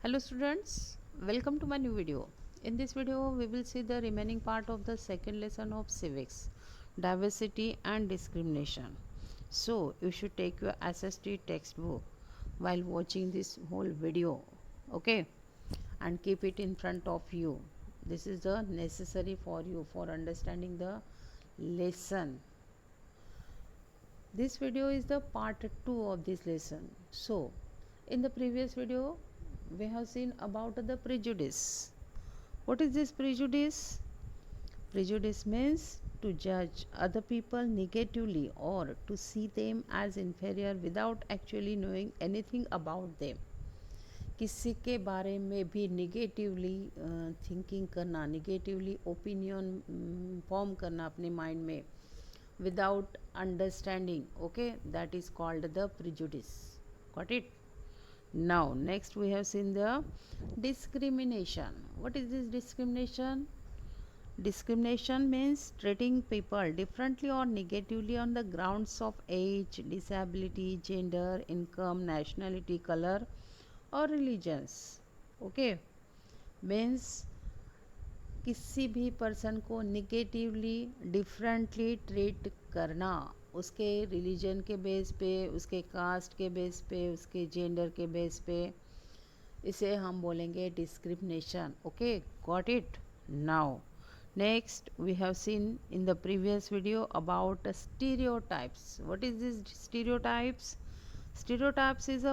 Hello students, welcome to my new video. In this video we will see the remaining part of the second lesson of civics, diversity and discrimination. So you should take your SST textbook while watching this whole video, okay, and keep it in front of you. This is the necessary for you for understanding the lesson. This video is the part 2 of this lesson. So in the previous video we have seen about the prejudice. What is this prejudice? Prejudice means to judge other people negatively or to see them as inferior without actually knowing anything about them. किसी के बारे में भी negatively thinking करना, negatively opinion form करना अपने mind में without understanding, okay, that is called the prejudice. Got it? Now next we have seen the discrimination. What is this discrimination? Discrimination means treating people differently or negatively on the grounds of age, disability, gender, income, nationality, color or religions. Okay, means किसी भी person को negatively differently treat करना उसके religion के base पे, उसके cast के base पे, उसके जेंडर के बेस पे, इसे हम बोलेंगे discrimination. Okay, got it? Now next we have seen in the previous video about stereotypes. What is this stereotypes? Stereotypes is a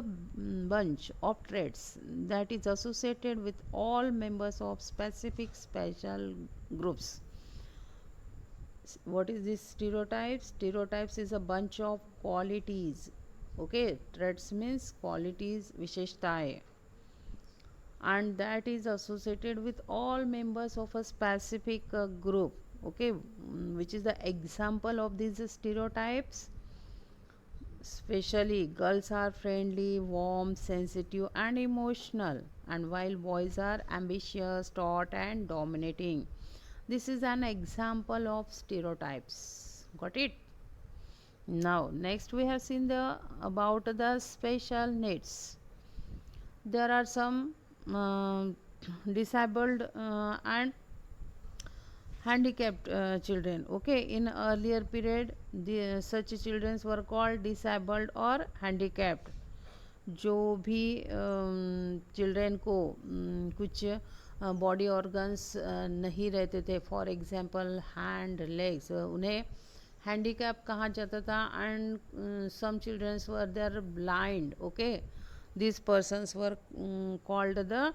bunch of traits that is associated with all members of specific special groups. What is this stereotypes? Stereotypes is a bunch of qualities. Okay, traits means qualities, विशेषताएं, and that is associated with all members of a specific group. Okay, which is the example of these stereotypes? Especially girls are friendly, warm, sensitive and emotional, and while boys are ambitious, taut and dominating. This is an example of stereotypes. Got it? Now next we have seen the about the special needs. There are some disabled and handicapped children. Okay, in earlier period such children were called disabled or handicapped. जो भी children को कुछ body organs नहीं रहते थे, for example hand, legs, उन्हें handicap कहा जाता था. And some childrens were there blind. Okay, this persons were called the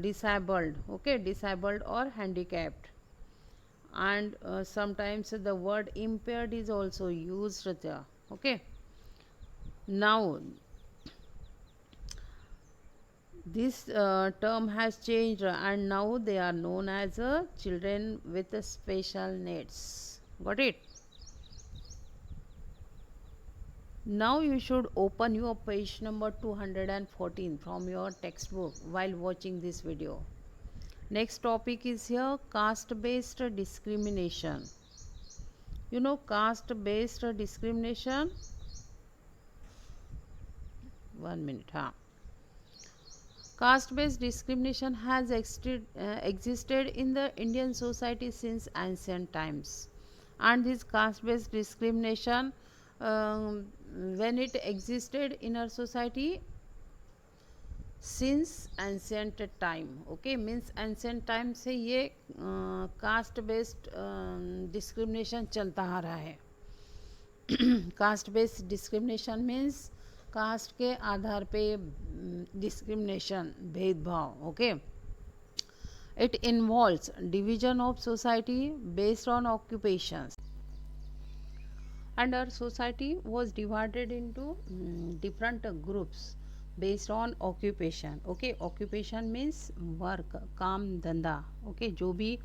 disabled. Okay, disabled or handicapped. And sometimes the word impaired is also used there. Okay, now this term has changed and now they are known as children with special needs. Got it? Now you should open your page number 214 from your textbook while watching this video. Next topic is here, caste based discrimination. You know caste based discrimination? 1 minute. Caste based discrimination has existed in the Indian society since ancient times. And this caste based discrimination, when it existed in our society since ancient time. Okay, means ancient time से ये caste based discrimination चलता आ रहा है. Caste based discrimination means caste के आधार पे discrimination, भेदभाव. Okay, it involves division of society based on occupations. And our society was divided into different groups based on occupation. Okay, occupation means work, काम धंधा. Okay, जो भी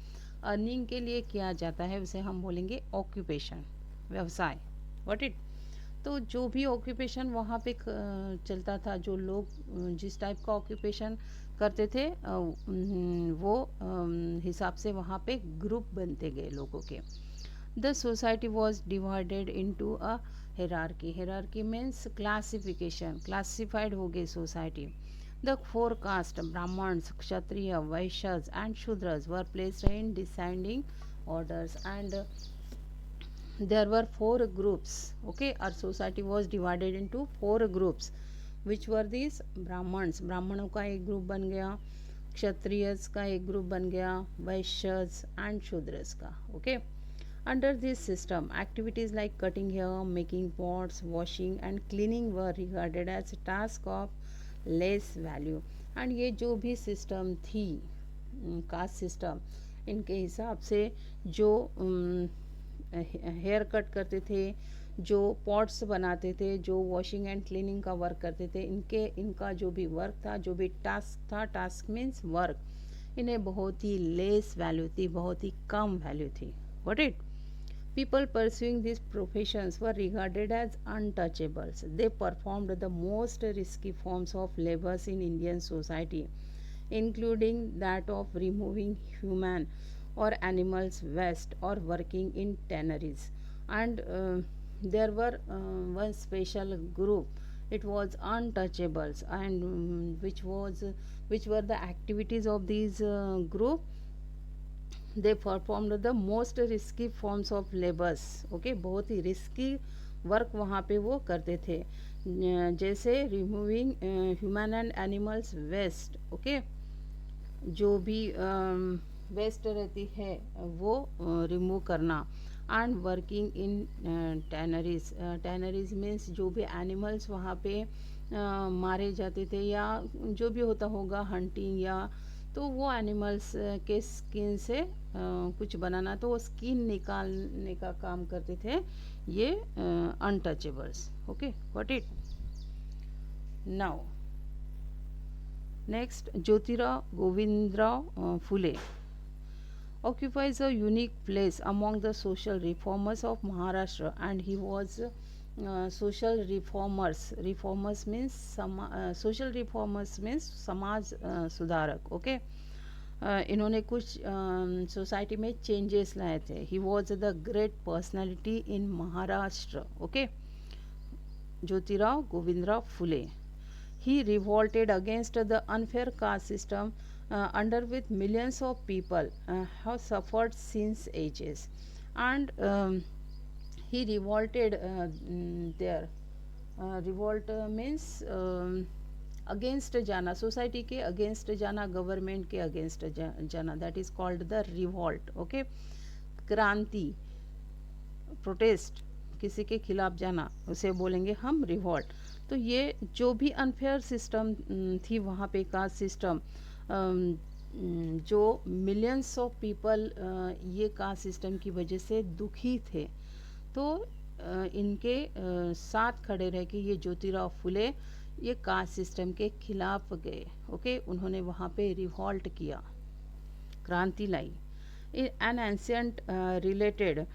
earning के लिए किया जाता है उसे हम बोलेंगे ऑक्यूपेशन, व्यवसाय. What it? तो जो भी ऑक्यूपेशन वहाँ पे चलता था, जो लोग जिस टाइप का ऑक्यूपेशन करते थे वो हिसाब से वहाँ पे ग्रुप बनते गए लोगों के. The society was divided into a hierarchy. Hierarchy means classification. Classified हो गई society. The four castes, Brahmins, Kshatriya, Vaishyas, and Shudras, were placed in descending orders, and there were four groups. Okay, our society was divided into four groups. Which were these? Brahmins, ब्राह्मणों का एक group बन गया, क्षत्रियस का एक group बन गया, Vaishyas and Shudras का. Okay. Under this system, activities like cutting hair, making pots, washing and cleaning were regarded as a task of less value. And ये जो भी सिस्टम थी, कास्ट सिस्टम, इनके हिसाब से जो हेयर कट करते थे, जो पॉट्स बनाते थे, जो वॉशिंग एंड क्लीनिंग का वर्क करते थे, इनका जो भी वर्क था, जो भी टास्क था, टास्क मीन्स वर्क, इन्हें बहुत ही लेस वैल्यू थी, बहुत ही कम वैल्यू थी. What it? People pursuing these professions were regarded as untouchables. They performed the most risky forms of labors in Indian society, including that of removing human or animals' waste or working in tanneries. And there were one special group. It was untouchables, and which were the activities of these group. They performed the most risky forms of labors. Okay, बहुत ही risky work वहाँ पे वो करते थे, जैसे removing human and animals waste. Okay, जो भी waste रहती है वो रिमूव करना. And working in tanneries. Tanneries means जो भी एनिमल्स वहाँ पे मारे जाते थे, या जो भी होता होगा हंटिंग, या तो वो एनिमल्स के स्किन से कुछ बनाना, तो वो स्किन निकालने का काम करते थे ये untouchables. Okay, what it. Now next, Jyotirao Govindrao Phule occupies a unique place among the social reformers of Maharashtra, and he was social reformers. Reformers means social reformers means समाज सुधारक. ओके, इन्होंने कुछ सोसाइटी में चेंजेस लाए थे. He was the great personality in Maharashtra. Okay, Jyotirao Govindrao Phule. He revolted against the unfair caste system under which millions of people have suffered since ages. And he revolted there. Revolt means against जाना, society के against जाना, government के against जाना, that is called the revolt. Okay, क्रांति, protest, किसी के खिलाफ जाना, उसे बोलेंगे हम रिवॉल्ट. तो ये जो भी अनफेयर सिस्टम थी वहाँ पे, कास्ट सिस्टम, जो मिलियंस ऑफ पीपल ये कास्ट सिस्टम की वजह से दुखी थे, तो इनके साथ खड़े रह के ये ज्योतिराव फुले ये कास्ट सिस्टम के खिलाफ गए. ओके, उन्होंने वहाँ पे रिवॉल्ट किया, क्रांति लाई. An ancient related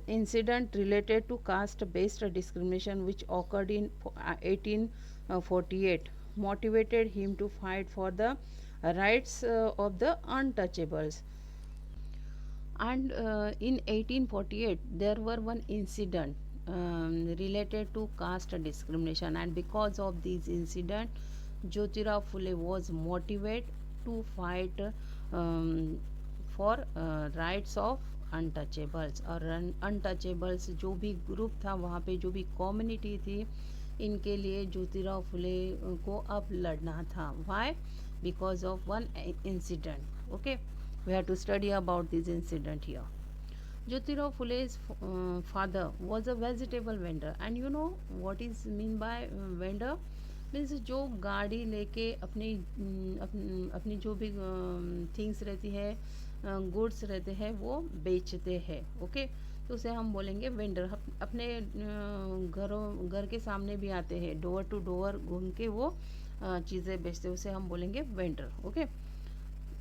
incident related to caste based discrimination which occurred in 1848 motivated him to fight for the rights of the untouchables. And in 1848 there were one incident related to caste discrimination, and because of this incident Jyotirao Phule was motivated to fight for rights of untouchables. और untouchables जो भी group था वहाँ पे, जो भी community थी, इनके लिए ज्योतिराव फुले को अब लड़ना था. Why? Because of one incident. Okay, we have to study about this incident here. Jyotirao Phule's father was a vegetable vendor, and you know what is mean by vendor? Means जो गाड़ी लेके अपनी जो भी थिंग्स रहती है, गुड्स रहते हैं, वो बेचते हैं. ओके, तो उसे हम बोलेंगे वेंडर. अपने घर के सामने भी आते हैं, डोर टू डोर घूम के वो चीज़ें बेचते हैं, उसे हम बोलेंगे vendor. Okay,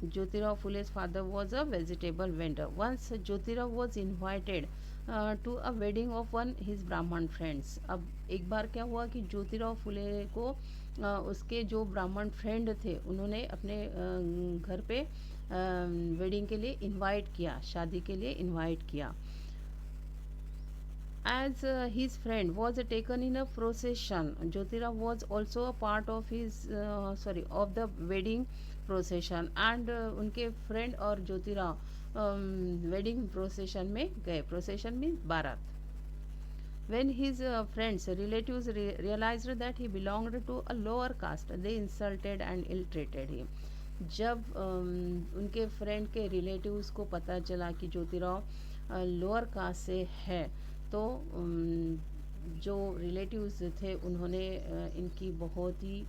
Jyotirao Phule's father was a vegetable vendor. Once Jyotirao was invited to a wedding of one his Brahman friends. अब एक बार क्या हुआ कि ज्योतिराव फुले को उसके जो ब्राह्मण फ्रेंड थे उन्होंने अपने घर पे वेडिंग के लिए इनवाइट किया, शादी के लिए इनवाइट किया. as his friend was taken in a procession. Jyotira was also a part of his of the wedding procession, and उनके friend और ज्योतिरा wedding procession में गए. Procession means बारात. When his friends, relatives realized that he belonged to a lower caste, they insulted and ill-treated him. जब उनके friend के relatives को पता चला कि ज्योतिराव लोअर कास्ट से है, तो जो रिलेटिव्स थे उन्होंने इनकी बहुत ही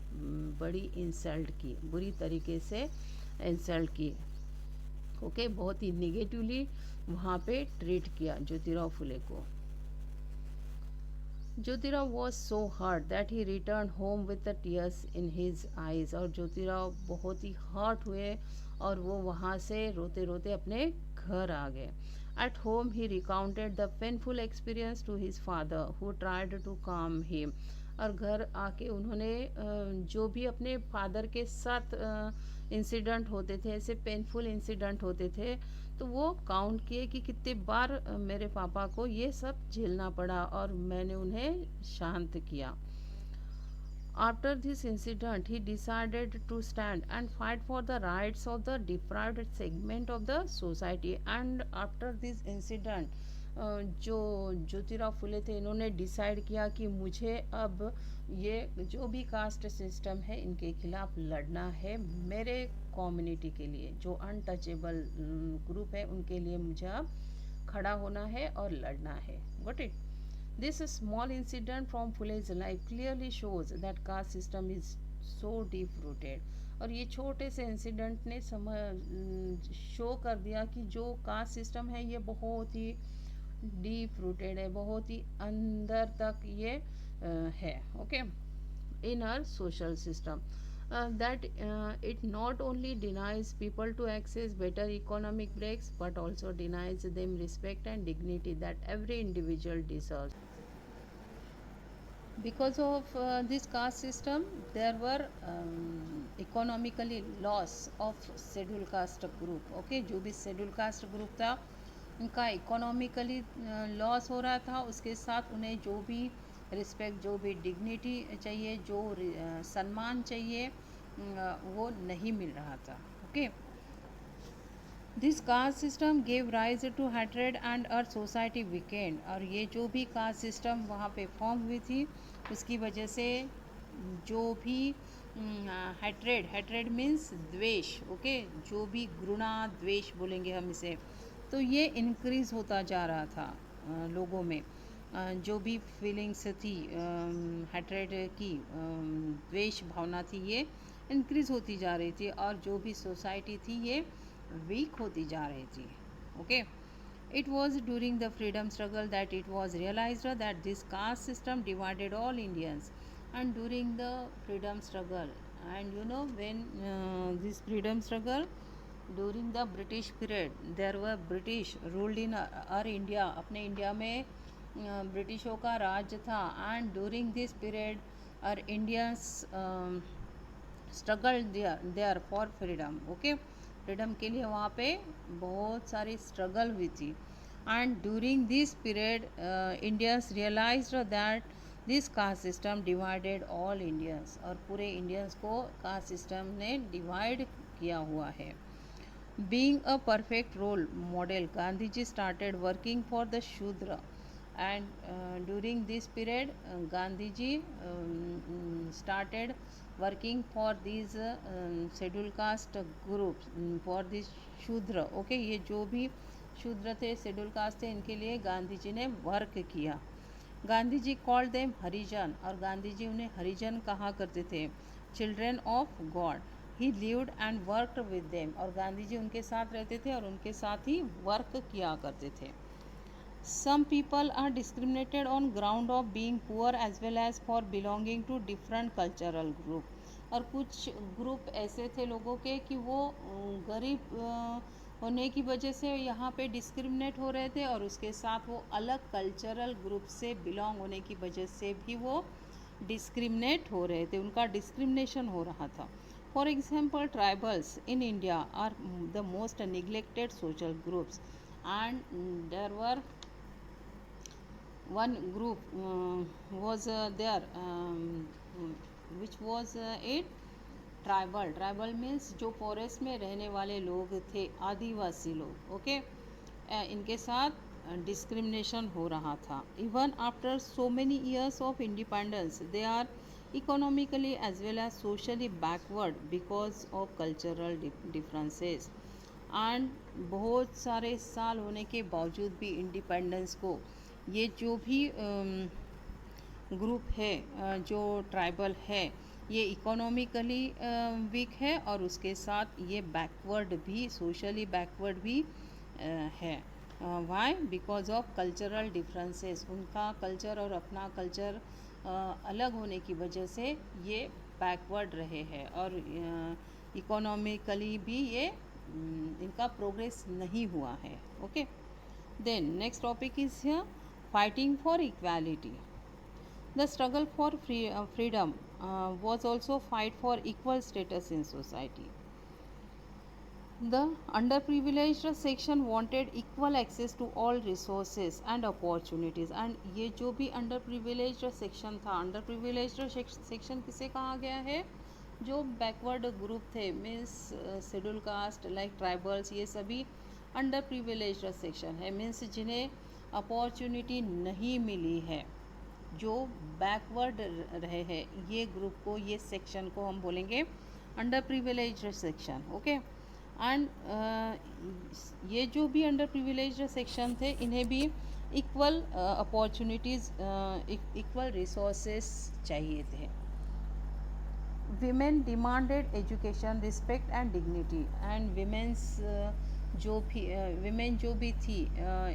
बड़ी इंसल्ट की, बुरी तरीके से इंसल्ट की. ओके, बहुत ही निगेटिवली वहाँ पे ट्रीट किया ज्योतिराव फुले को. Jyotirao was so hurt that he return home with the tears in his eyes. और ज्योतिराव बहुत ही हर्ट हुए और वो वहाँ से रोते रोते अपने घर आ गए. At home he recounted the painful experience to his father who tried to calm him. और घर आके उन्होंने जो भी अपने फादर के साथ इंसिडेंट होते थे, ऐसे पेनफुल इंसिडेंट होते थे, तो वो काउंट किए कि कितने बार मेरे पापा को ये सब झेलना पड़ा और मैंने उन्हें शांत किया. After this incident, he decided to stand and fight for the rights of the deprived segment of the society. And after this incident, जो ज्योतिराव फुले थे, इन्होंने डिसाइड किया कि मुझे अब ये जो भी कास्ट सिस्टम है इनके खिलाफ लड़ना है. मेरे कम्युनिटी के लिए जो अनटचेबल ग्रुप है उनके लिए मुझे अब खड़ा होना है और लड़ना है. Got it? This small incident from Phule's life clearly shows that caste system is so deep rooted. और ये छोटे से इंसिडेंट ने शो कर दिया कि जो कास्ट सिस्टम है ये बहुत ही डीप रूटेड है, बहुत ही अंदर तक ये है. Okay, in our social system. That it not only denies people to access better economic breaks but also denies them respect and dignity that every individual deserves. Because of this caste system, there were economically loss of scheduled caste group. Okay, जो भी scheduled caste group था उनका economically loss हो रहा था. उसके साथ उन्हें जो भी रिस्पेक्ट, जो भी डिग्निटी चाहिए, जो सम्मान चाहिए, वो नहीं मिल रहा था. Okay, this caste system gave rise to hatred and our society weakened. और ये जो भी कास्ट सिस्टम वहाँ पे फॉर्म हुई थी उसकी वजह से जो भी हेट्रेड, हेट्रेड मीन्स द्वेष. ओके, जो भी घृणा, द्वेष बोलेंगे हम इसे, तो ये इंक्रीज़ होता जा रहा था लोगों में. जो भी फीलिंग्स थी हेट्रेड की, द्वेष भावना थी, ये इंक्रीज़ होती जा रही थी. और जो भी सोसाइटी थी ये वीक होती जा रही थी. Okay, it was during the freedom struggle that it was realized that this caste system divided all Indians. And during the freedom struggle, and you know, when this freedom struggle, during the British period, there were British ruled in our India. अपने India में ब्रिटिशों का राज था. And during this period our Indians struggled there for freedom. Okay, freedom के लिए वहाँ पे बहुत सारी स्ट्रगल हुई थी. And during this period Indians realised that this caste system divided all Indians. और पूरे इंडियंस को कास्ट सिस्टम ने डिवाइड किया हुआ है. Being a perfect role model, Gandhi ji started working for the Shudra. And during this period Gandhi ji started working for these scheduled caste groups, for this शूद्र. Okay, ये जो भी शूद्र थे, शेड्यूल कास्ट थे, इनके लिए गांधी जी ने वर्क किया. गांधी जी कॉल्ड देम हरिजन. और गांधी जी उन्हें हरिजन कहा करते थे, children of God. He lived and worked with them. और गांधी जी उनके साथ रहते थे और उनके साथ ही वर्क किया करते थे. Some people are discriminated on ground of being poor as well as for belonging to different cultural group. और कुछ ग्रुप ऐसे थे लोगों के कि वो गरीब होने की वजह से यहाँ पे डिस्क्रिमिनेट हो रहे थे और उसके साथ वो अलग कल्चरल ग्रुप से बिलोंग होने की वजह से भी वो डिस्क्रिमिनेट हो रहे थे, उनका डिस्क्रिमिनेशन हो रहा था. For example, tribals in India are the most neglected social groups. And there were one group was there, which was a tribal means जो फॉरेस्ट में रहने वाले लोग थे, आदिवासी लोग, ओके। इनके साथ डिस्क्रिमिनेशन हो रहा था। Even after so many years of independence they are economically as well as socially backward because of cultural differences. And बहुत सारे साल होने के बावजूद भी इंडिपेंडेंस को ये जो भी ग्रुप है, जो ट्राइबल है, ये इकोनॉमिकली वीक है और उसके साथ ये बैकवर्ड भी, सोशली बैकवर्ड भी है। Why? Because of cultural differences. उनका कल्चर और अपना कल्चर अलग होने की वजह से ये बैकवर्ड रहे हैं और इकोनॉमिकली भी ये इनका प्रोग्रेस नहीं हुआ है, okay. Then next topic is here fighting for equality. The struggle for freedom was also fight for equal status in society. The underprivileged section wanted equal access to all resources and opportunities. And ये जो भी underprivileged section था, underprivileged section किसे कहा गया है? जो backward group थे, means scheduled caste like tribals, ये सभी underprivileged section है, means जिन्हें opportunity नहीं मिली है, जो बैकवर्ड रहे हैं, ये ग्रुप को, ये सेक्शन को हम बोलेंगे under privileged section, okay. And ये जो भी अंडर प्रिविलेज्ड सेक्शन थे, इन्हें भी इक्वल अपॉर्चुनिटीज़, इक्वल रिसोर्सेस चाहिए थे। Women demanded education, respect and dignity. And women's women जो भी थी,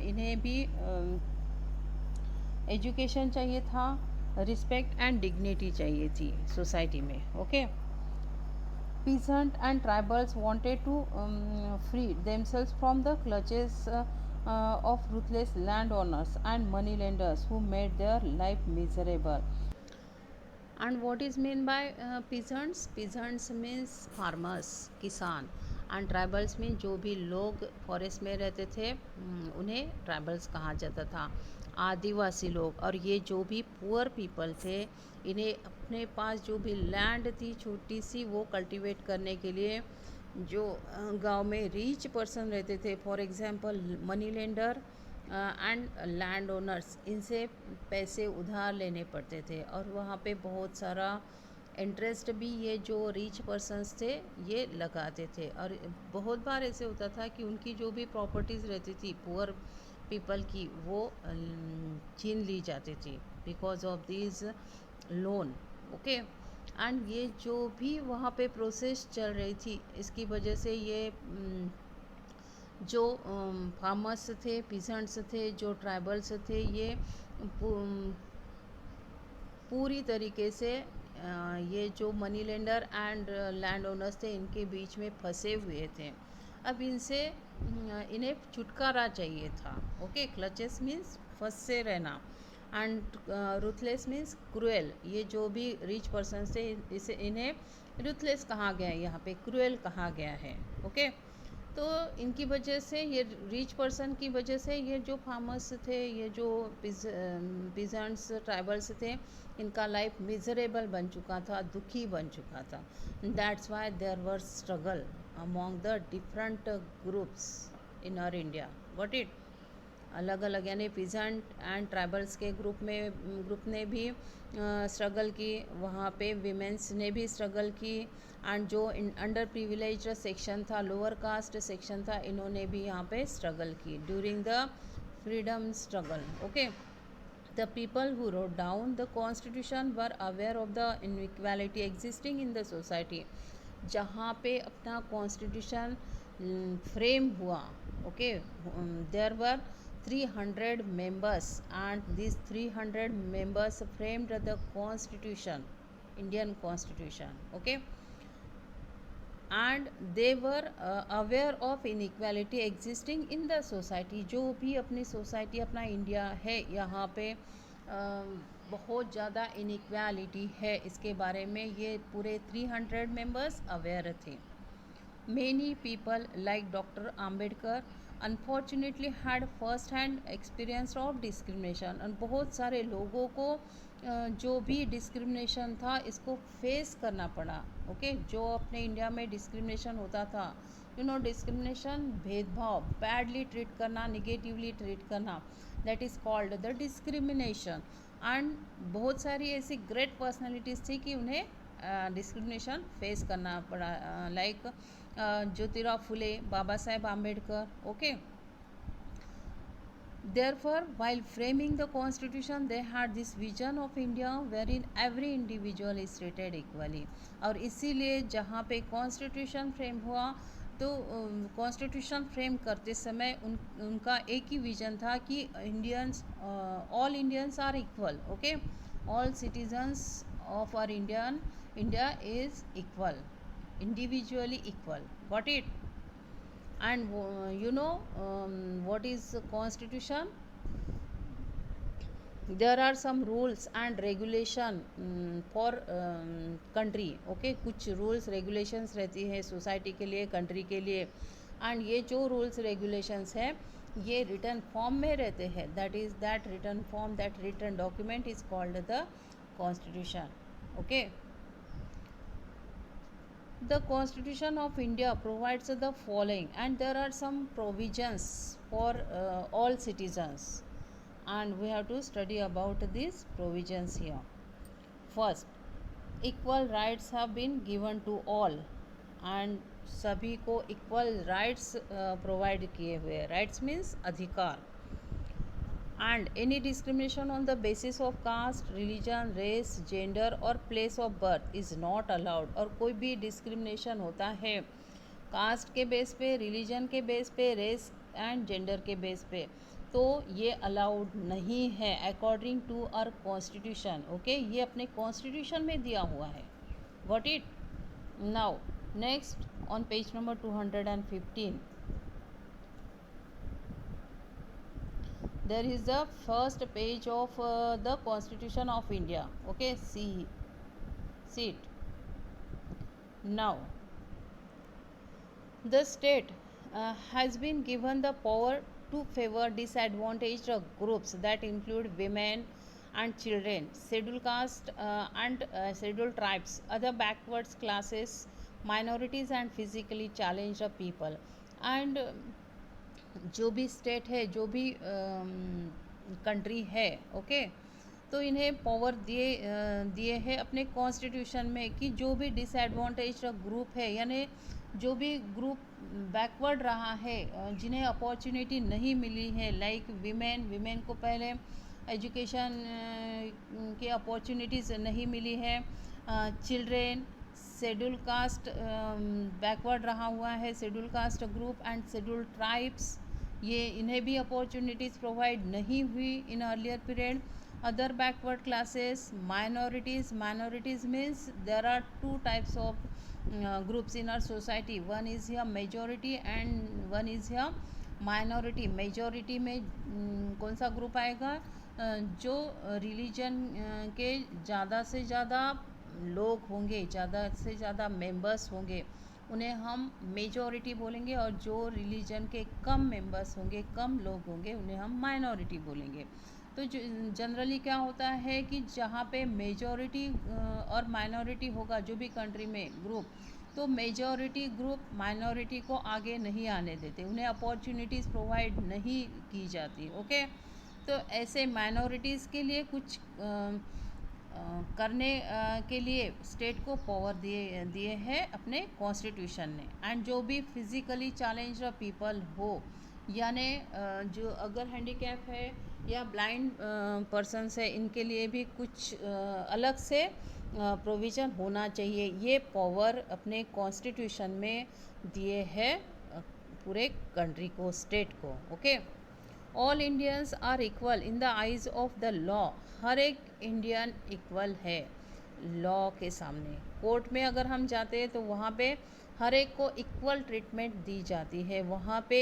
इन्हें भी एजुकेशन चाहिए था, रिस्पेक्ट एंड डिग्निटी चाहिए थी सोसाइटी में, okay. Peasant and tribals wanted to free themselves from the clutches of ruthless land owners and money lenders who made their life miserable. And what is mean by peasants? Peasants means farmers, किसान। And tribals में जो भी लोग forest में रहते थे, उन्हें tribals कहा जाता था, आदिवासी लोग। और ये जो भी पुअर पीपल थे, इन्हें अपने पास जो भी लैंड थी छोटी सी, वो कल्टीवेट करने के लिए जो गांव में रीच पर्सन रहते थे, for example money lender and land owners, इनसे पैसे उधार लेने पड़ते थे और वहाँ पे बहुत सारा इंटरेस्ट भी ये जो रीच पर्सन्स थे ये लगाते थे। और बहुत बार ऐसे होता था कि उनकी जो भी प्रॉपर्टीज़ रहती थी पुअर पीपल की, वो छीन ली जाती थी because of this loan, okay. And ये जो भी वहाँ पे प्रोसेस चल रही थी, इसकी वजह से ये जो फार्मर्स थे, पीसेंट्स थे, जो ट्राइबल्स थे, ये पूरी तरीके से ये जो money lender and land owners थे, इनके बीच में फंसे हुए थे। अब इनसे इन्हें छुटकारा चाहिए था, ओके। क्लचेस मीन्स फंसे रहना एंड रूथलेस मीन्स क्रूएल। ये जो भी रिच पर्सन थे, इसे इन्हें रूथलेस कहा गया है, यहाँ पे क्रूएल कहा गया है, ओके। तो इनकी वजह से, ये रिच पर्सन की वजह से, ये जो फार्मर्स थे, ये जो पीजेंट्स ट्राइबल्स थे, इनका लाइफ मिजरेबल बन चुका था, दुखी बन चुका था। That's why there were struggle among the different groups in our India, got it. अलग अलग, यानी पीजेंट एंड ट्राइबल्स के ग्रुप ने भी स्ट्रगल की, वहाँ पे विमेंस ने भी स्ट्रगल की। एंड जो अंडर प्रिविलेज्ड सेक्शन था, लोअर कास्ट सेक्शन था, इन्होंने भी यहाँ पे स्ट्रगल की during the freedom struggle, okay. The people who wrote down the constitution were aware of the inequality existing in the society. जहाँ पे अपना कॉन्स्टिट्यूशन फ्रेम हुआ, okay, there were 300 members and these 300 members framed the constitution, Indian constitution, okay. And they were aware of inequality existing in the society. जो भी अपनी society, अपना India है, यहाँ पे बहुत ज़्यादा इनइक्वालिटी है, इसके बारे में ये पूरे 300 मेंबर्स अवेयर थे। Many people like Dr. Ambedkar unfortunately had first hand experience of discrimination, और बहुत सारे लोगों को जो भी डिस्क्रिमिनेशन था इसको फेस करना पड़ा। ओके, जो अपने इंडिया में डिस्क्रिमिनेशन होता था, डिस्क्रिमिनेशन, भेदभाव, बैडली ट्रीट करना, निगेटिवली ट्रीट करना, that is called the discrimination. And बहुत सारी ऐसी ग्रेट पर्सनैलिटीज़ थी कि उन्हें डिस्क्रिमिनेशन फेस करना पड़ा, like Jyotirao Phule, Baba Saheb Ambedkar. Okay, therefore, while framing the constitution, they had this vision of India wherein every individual is treated equally। और इसीलिए जहाँ पे कॉन्स्टिट्यूशन फ्रेम हुआ, तो कॉन्स्टिट्यूशन फ्रेम करते समय उनका एक ही विजन था कि Indians, all Indians are equal. Okay, all citizens of our India is equal, individually equal। Got it? And what is constitution? There are some rules and regulation for country। okay, कुछ rules regulations रहती है society के लिए, country के लिए। And ये जो rules regulations है ये रिटर्न फॉर्म में रहते हैं, that is that return form, that return document is called the constitution. Okay, the Constitution of India provides the following, and there are some provisions for all citizens, and we have to study about these provisions here। First, equal rights have been given to all, and सभी को equal rights provide किए हुए। rights means अधिकार। and any discrimination on the basis of caste, religion, race, gender और place of birth is not allowed। और कोई भी discrimination होता है कास्ट के बेस पे, रिलीजन के बेस पे, रेस एंड जेंडर के बेस पे, तो ये अलाउड नहीं है according to our constitution. Okay, ये अपने कॉन्स्टिट्यूशन में दिया हुआ है। Got it? Now next on page number 215 there is the first page of the Constitution of India। okay, see it now। the state has been given the power to favor disadvantaged groups that include women and children, scheduled caste and scheduled tribes, other backward classes, minorities and physically challenged people। and जो भी state है, जो भी country है, okay, तो इन्हें power दिए है अपने कॉन्स्टिट्यूशन में कि जो भी डिसएडवांटेज ग्रुप है, यानी जो भी ग्रुप बैकवर्ड रहा है, जिन्हें अपॉर्चुनिटी नहीं मिली है, लाइक वीमेन को पहले एजुकेशन की अपॉर्चुनिटीज़ नहीं मिली है, चिल्ड्रेन, शेड्यूल कास्ट बैकवर्ड रहा हुआ है, schedule caste group and schedule tribes, ये इन्हें भी अपॉर्चुनिटीज़ प्रोवाइड नहीं हुई in earlier period. Other backward classes, minorities means there are two types of groups in our society, one is here majority and one is here minority. Majority में कौन सा group आएगा? जो रिलीजन के ज़्यादा से ज़्यादा लोग होंगे, ज़्यादा से ज़्यादा मेंबर्स होंगे, उन्हें हम मेजॉरिटी बोलेंगे, और जो रिलीजन के कम मेंबर्स होंगे, कम लोग होंगे, उन्हें हम माइनॉरिटी बोलेंगे। तो जनरली क्या होता है कि जहाँ पे मेजॉरिटी और माइनॉरिटी होगा जो भी कंट्री में ग्रुप, तो मेजॉरिटी ग्रुप माइनॉरिटी को आगे नहीं आने देते, उन्हें अपॉर्चुनिटीज़ प्रोवाइड नहीं की जाती। ओके, तो ऐसे माइनॉरिटीज़ के लिए कुछ करने के लिए स्टेट को पावर दिए हैं अपने कॉन्स्टिट्यूशन ने। एंड जो भी फिज़िकली चैलेंज्ड पीपल हो, यानी जो अगर हैंडीकैप है या ब्लाइंड पर्सनस है, इनके लिए भी कुछ अलग से प्रोविज़न होना चाहिए। ये पावर अपने कॉन्स्टिट्यूशन में दिए हैं पूरे कंट्री को, स्टेट को। Okay, all Indians are equal in the eyes of the law. हर एक इंडियन इक्वल है लॉ के सामने। कोर्ट में अगर हम जाते हैं तो वहाँ पे हर एक को इक्वल ट्रीटमेंट दी जाती है। वहाँ पे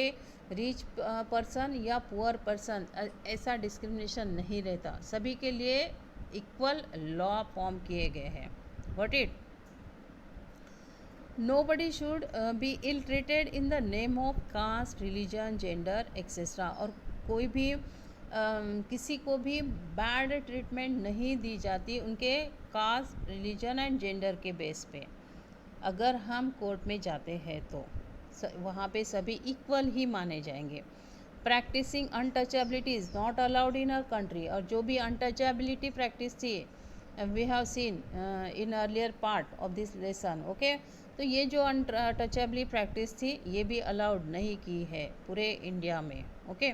रिच पर्सन या पुअर पर्सन ऐसा डिस्क्रिमिनेशन नहीं रहता, सभी के लिए इक्वल लॉ फॉर्म किए गए हैं। What it? nobody should be ill treated in the name of caste, religion, gender, etc. और कोई भी किसी को भी बैड ट्रीटमेंट नहीं दी जाती उनके कास्ट, रिलीजन एंड जेंडर के बेस पे। अगर हम कोर्ट में जाते हैं तो वहाँ पे सभी इक्वल ही माने जाएंगे। Practising untouchability is not allowed in our country, और जो भी अनटचेबिलिटी प्रैक्टिस थी we have seen in earlier part of this lesson, okay. तो ये जो अनटचेबिलिटी प्रैक्टिस थी ये भी अलाउड नहीं की है पूरे इंडिया में, okay.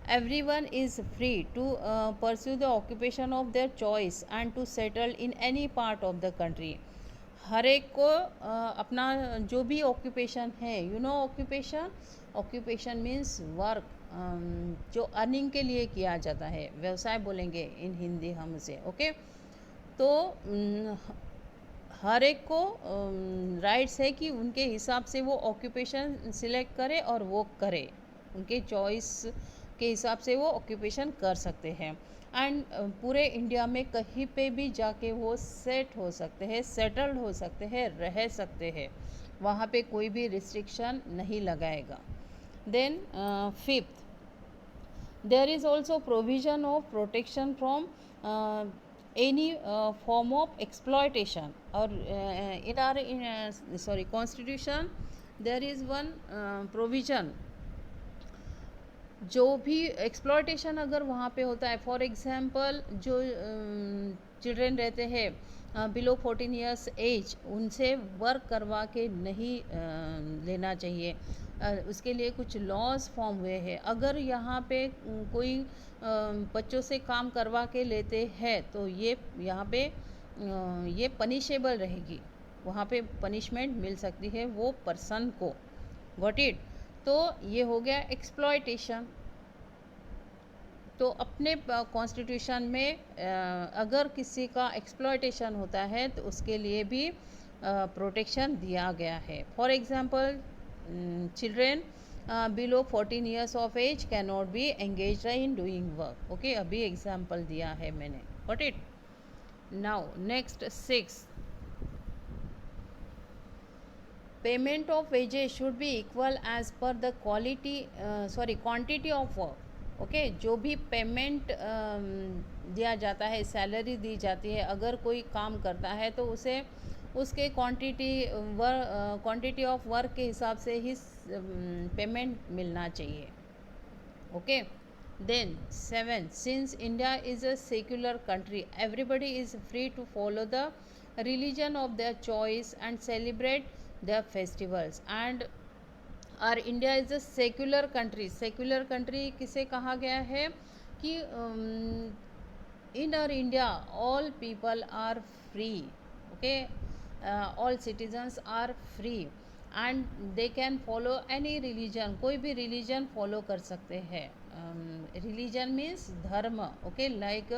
Everyone is free to pursue the occupation of their choice and to settle in any part of the country. हर एक को अपना जो भी ऑक्यूपेशन है, you know occupation, occupation means work, जो अर्निंग के लिए किया जाता है, व्यवसाय बोलेंगे इन हिंदी हम उसे, ओके। तो हर एक को राइट्स है कि उनके हिसाब से वो ऑक्यूपेशन सिलेक्ट करे और वो करे, उनके चॉइस के हिसाब से वो ऑक्यूपेशन कर सकते हैं। एंड पूरे इंडिया में कहीं पे भी जाके वो सेट हो सकते हैं, सेटल्ड हो सकते हैं, रह सकते हैं, वहाँ पे कोई भी रिस्ट्रिक्शन नहीं लगाएगा। Then fifth, there is also provision of protection from any form of exploitation, or in our constitution there is one provision, जो भी एक्सप्लॉयटेशन अगर वहाँ पे होता है, फॉर एग्जांपल जो चिल्ड्रेन रहते हैं बिलो 14 ईयर्स एज, उनसे वर्क करवा के नहीं लेना चाहिए। उसके लिए कुछ लॉज फॉर्म हुए हैं। अगर यहाँ पे कोई बच्चों से काम करवा के लेते हैं तो ये यहाँ पे ये पनिशेबल रहेगी, वहाँ पे पनिशमेंट मिल सकती है वो पर्सन को। Got it? तो ये हो गया एक्सप्लॉयटेशन। तो अपने कॉन्स्टिट्यूशन में अगर किसी का एक्सप्लॉयटेशन होता है तो उसके लिए भी प्रोटेक्शन दिया गया है। For example children below 14 years of age can not be engage in doing work, okay. अभी एग्जांपल दिया है मैंने, got it? Now next 6, payment of wages should be equal as per the quantity of work, okay. जो भी payment दिया जाता है, salary दी जाती है, अगर कोई काम करता है तो उसे उसके क्वांटिटी ऑफ वर्क के हिसाब से ही पेमेंट मिलना चाहिए, okay. Then 7, since India is a secular country, everybody is free to follow the religion of their choice and celebrate their festivals, and our India is a secular country। secular country किसे कहा गया है कि in our India all people are free, okay, all citizens are free and they can follow any religion, कोई भी religion follow कर सकते हैं। religion means धर्म, okay, like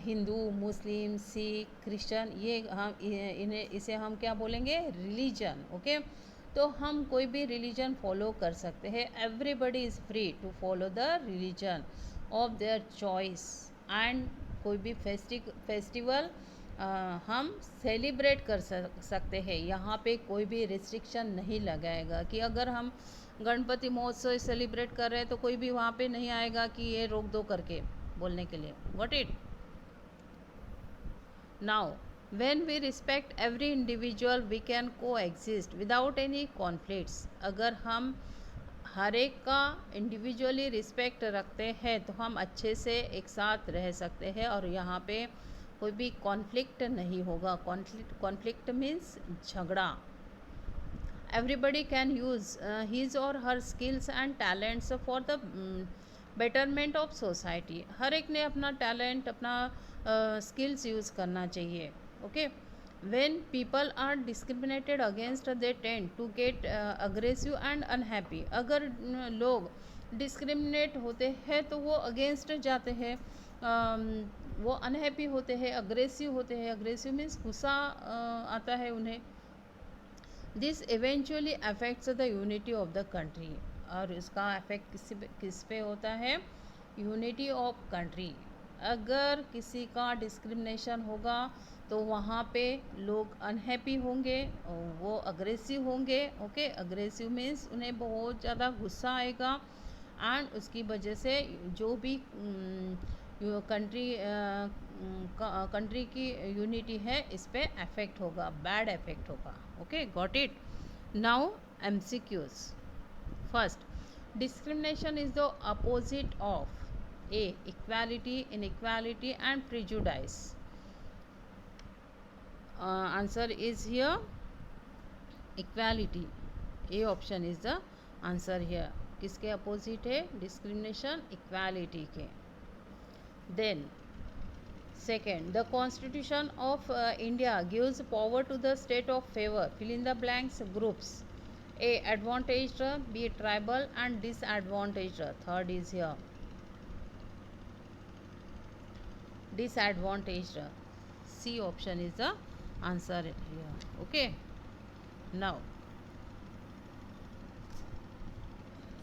Hindu, Muslim, Sikh, Christian, ये हम इसे हम क्या बोलेंगे? Religion, okay. तो हम कोई भी रिलीजन फॉलो कर सकते हैं। Everybody is free to follow the religion of their choice एंड कोई भी फेस्टिवल हम सेलिब्रेट कर सकते हैं। यहाँ पे कोई भी रिस्ट्रिक्शन नहीं लगाएगा कि अगर हम गणपति महोत्सव सेलिब्रेट कर रहे हैं तो कोई भी वहाँ पे नहीं आएगा कि ये रोक दो करके बोलने के लिए। Got it? Now, when we respect every individual, we can coexist without any conflicts। अगर हम हर एक का इंडिविजुअली रिस्पेक्ट रखते हैं तो हम अच्छे से एक साथ रह सकते हैं और यहाँ पे कोई भी कॉन्फ्लिक्ट नहीं होगा। कॉन्फ्लिक्ट मीन्स झगड़ा। Everybody can use his or her skills and talents for the betterment of society. हर एक ने अपना टैलेंट, अपना स्किल्स यूज़ करना चाहिए, okay. When people are discriminated against they tend to get aggressive and unhappy. अगर लोग डिस्क्रिमिनेट होते हैं तो वो अगेंस्ट जाते हैं, वो अनहैप्पी होते हैं, अग्रेसिव होते हैं। अग्रेसिव मीन्स गुस्सा आता है उन्हें। This eventually affects the unity of the country. और इसका इफेक्ट किस पे होता है? Unity of country. अगर किसी का डिस्क्रिमिनेशन होगा तो वहाँ पे लोग अनहैप्पी होंगे, वो अग्रेसिव होंगे। ओके, अग्रेसिव मीन्स उन्हें बहुत ज़्यादा गुस्सा आएगा एंड उसकी वजह से जो भी कंट्री की यूनिटी है इस पे अफेक्ट होगा, बैड इफेक्ट होगा। Okay, got it. Now MCQs। First, discrimination is the opposite of A. Equality, inequality and prejudice. Answer is here equality. A option is the answer here. किसके opposite है? Discrimination equality के। Then second, the constitution of India gives power to the state of favor. Fill in the blanks groups. A. Advantaged, B. Tribal and disadvantaged. Third is here disadvantaged. C option is the answer here. Okay, now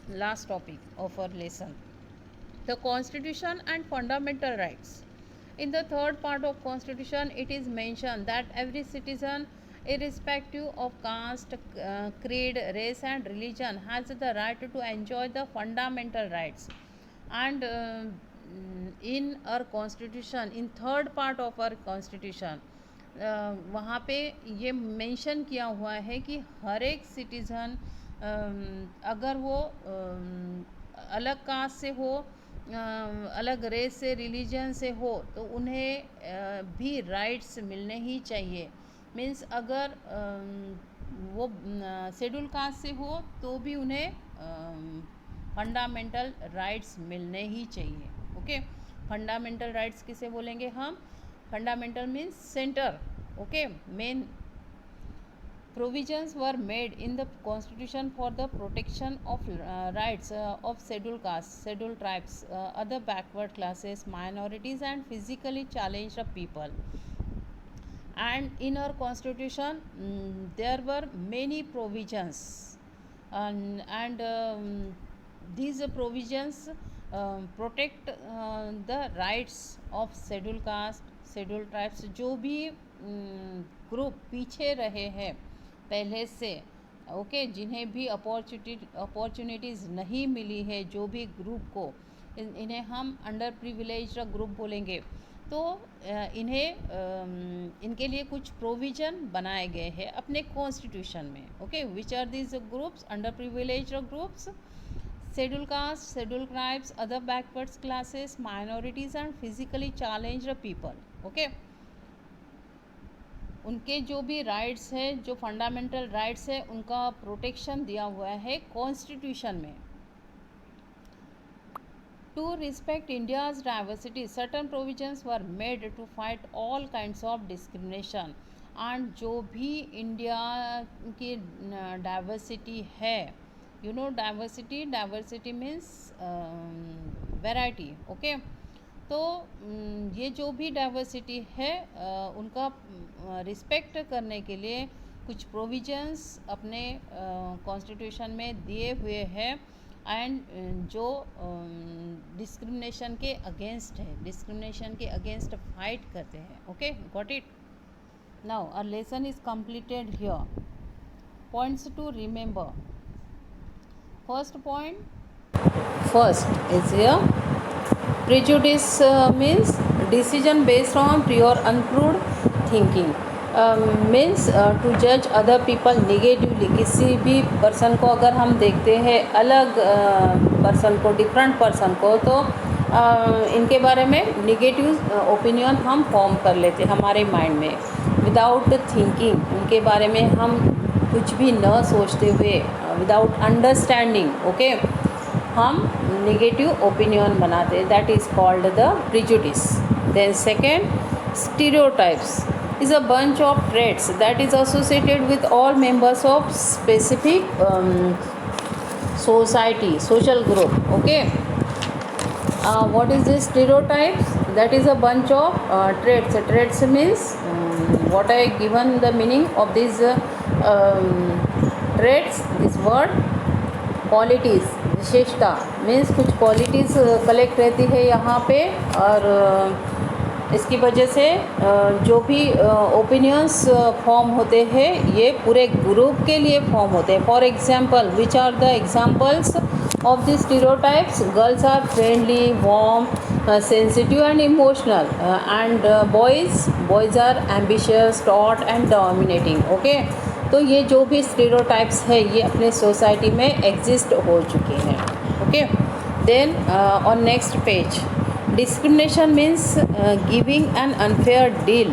last topic of our lesson, the constitution and fundamental rights. In the third part of constitution, it is mentioned that every citizen, irrespective of caste, creed, race and religion, has the right to enjoy the fundamental rights. And in our constitution, in third part of our constitution, वहाँ पे ये mention किया हुआ है कि हर एक citizen, अगर वो अलग कास्ट से हो, अलग रेस से, रिलीजन से हो, तो उन्हें भी राइट्स मिलने ही चाहिए। मीन्स अगर वो शेड्यूल कास्ट से हो तो भी उन्हें फंडामेंटल राइट्स मिलने ही चाहिए। ओके, फंडामेंटल राइट्स किसे बोलेंगे हम? Fundamental means centre. Okay, main provisions were made in the constitution for the protection of rights of scheduled castes, scheduled tribes, other backward classes, minorities and physically challenged people. And in our constitution there were many provisions, and these provisions protect the rights of scheduled caste, scheduled tribes, जो भी group पीछे रहे हैं पहले से। Okay, जिन्हें भी opportunities नहीं मिली है, जो भी ग्रुप को, इन्हें हम अंडर प्रिविलेज्ड ग्रुप बोलेंगे। तो इन्हें इनके लिए कुछ प्रोविज़न बनाए गए हैं अपने कॉन्स्टिट्यूशन में। Okay, which are these groups? Underprivileged groups, schedule caste, schedule tribes, other backwards classes, minorities and physically challenged people. Okay, उनके जो भी राइट्स है, जो फंडामेंटल राइट्स है, उनका प्रोटेक्शन दिया हुआ है कॉन्स्टिट्यूशन में। To respect India's diversity, certain provisions were made to fight all kinds of discrimination. And जो भी इंडिया की डाइवर्सिटी है, you know diversity means variety. Okay, तो ये जो भी डाइवर्सिटी है उनका रिस्पेक्ट करने के लिए कुछ प्रोविजंस अपने कॉन्स्टिट्यूशन में दिए हुए हैं, एंड जो डिस्क्रिमिनेशन के अगेंस्ट है, डिस्क्रिमिनेशन के अगेंस्ट फाइट करते हैं। Okay, got it. Now our lesson is completed here. Points to remember. First is here, prejudice means decision based on prior unproved thinking, means to judge other people negatively। किसी भी person को अगर हम देखते हैं, अलग पर्सन को, different person को, तो इनके बारे में निगेटिव ओपिनियन हम फॉर्म कर लेते हैं हमारे माइंड में, विदाउट थिंकिंग। उनके बारे में हम कुछ भी न सोचते हुए, विदाउट अंडरस्टैंडिंग, ओके, हम नेगेटिव ओपिनियन बनाते हैं। That is called the prejudice. Then second, stereotypes is a bunch of traits that is associated with all members of specific social group. Okay, what is this stereotypes? That is a bunch of traits. Traits means what I given the meaning of these traits, this word qualities, विशेषता means कुछ qualities collect रहती है यहाँ पे, और इसकी वजह से जो भी ओपिनियंस फॉर्म होते हैं ये पूरे ग्रुप के लिए फॉर्म होते हैं. For example, which are the examples of the stereotypes? Girls are friendly, warm, sensitive and emotional, and boys are ambitious, taut and dominating. Okay, तो ये जो भी स्टीरियोटाइप्स है ये अपने सोसाइटी में एग्जिस्ट हो चुके हैं. Okay, then on next page, discrimination means giving an unfair deal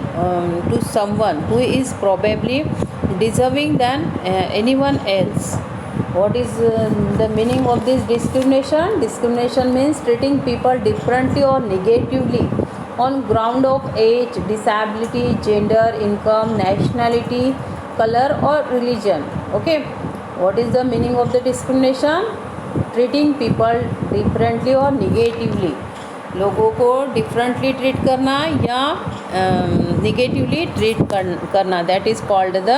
to someone who is probably deserving than anyone else. What is the meaning of this discrimination? Discrimination means treating people differently or negatively on ground of age, disability, gender, income, nationality, color or religion. Okay, what is the meaning of the discrimination? Treating people differently or negatively, लोगों को differently treat करना या negatively treat करना, that is called the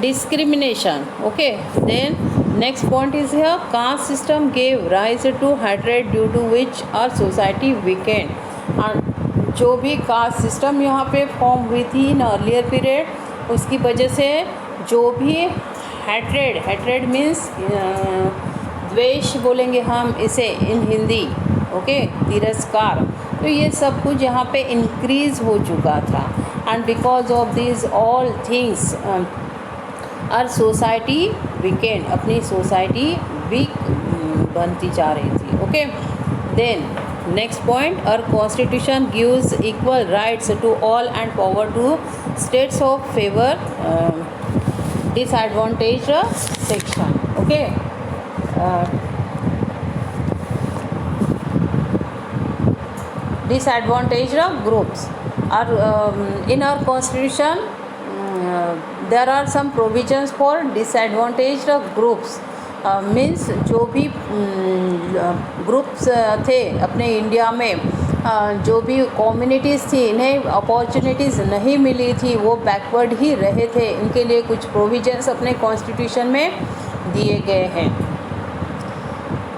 discrimination. Okay, then next point is here, caste system gave rise to hatred due to which our society weakened. जो भी caste system यहाँ पे form हुई थी इन अर्लियर पीरियड, उसकी वजह से जो भी हेट्रेड मीन्स द्वेष बोलेंगे हम इसे इन हिंदी. ओके, तिरस्कार, तो ये सब कुछ यहाँ पे इंक्रीज़ हो चुका था. And because of this all things our society weakened, अपनी सोसाइटी वीक बनती जा रही थी. Okay, then next point, our constitution gives equal rights to all and power to states of favour disadvantage section. Okay, disadvantaged groups are in our constitution. There are some provisions for disadvantaged groups. Means जो भी groups थे अपने India में, जो भी communities थी, इन्हें opportunities नहीं मिली थी, वो बैकवर्ड ही रहे थे, इनके लिए कुछ प्रोविजंस अपने कॉन्स्टिट्यूशन में दिए गए हैं.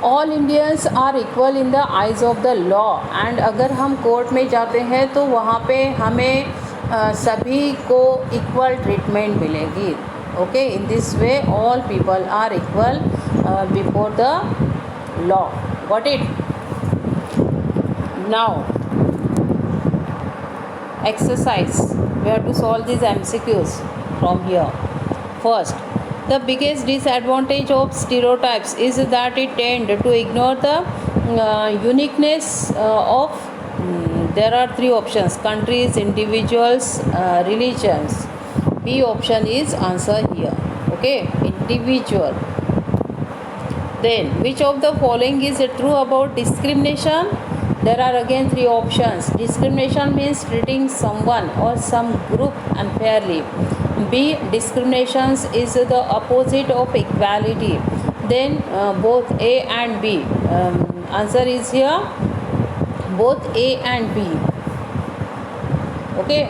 All Indians are equal in the eyes of the law. And अगर हम कोर्ट में जाते हैं तो वहाँ पे हमें सभी को इक्वल ट्रीटमेंट मिलेगी. Okay, in this way all people are equal before the law. Got it? Now exercise, we have to solve these MCQs from here. First, the biggest disadvantage of stereotypes is that it tend to ignore the uniqueness of there are three options: countries, individuals, religions. B option is answer here. Okay, individual. Then which of the following is true about discrimination? There are again three options. Discrimination means treating someone or some group unfairly. B, discrimination is the opposite of equality. Then both A and B. Answer is here both A and B. Okay.